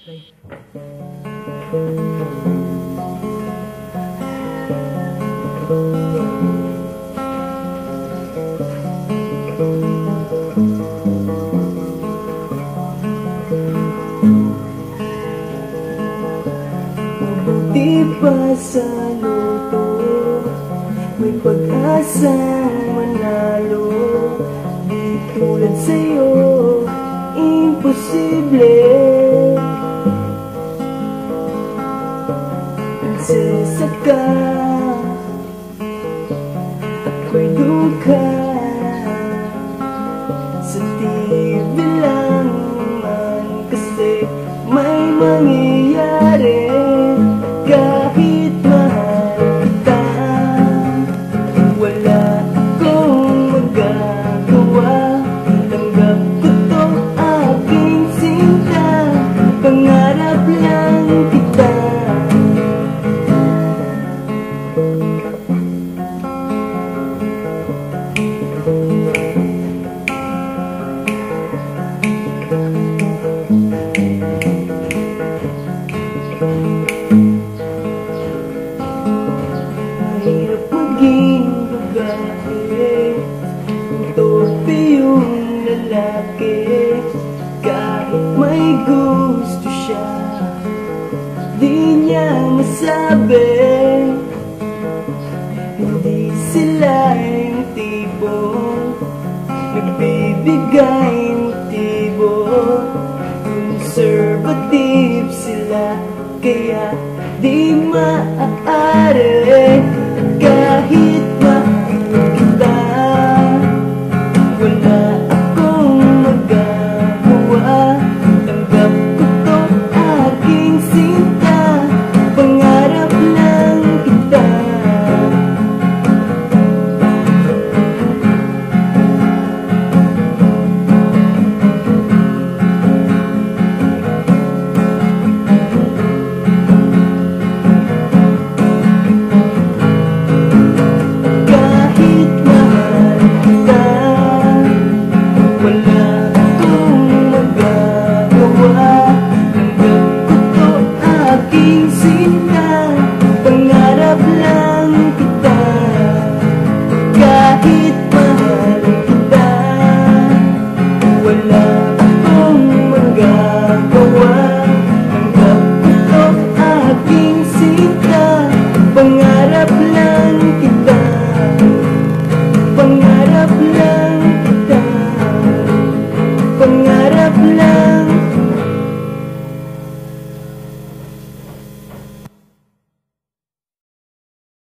Play. Di pa sa luto, may pag-asang manalo. Di tulad sa'yo, imposible. Nagsasaka, ako'y duka. Sa TV lang naman kasi may mangyayari. Kahit mahal kita, wala akong magagawa. Tanggap ko to aking sinta, pangarap lang kita. Mahirap maging babae, torpe yung lalaki. Kahit may gusto siya, di niya masabi. Hindi sila yung tipong nagbibigay motibo. Conservative sila, kaya di maaari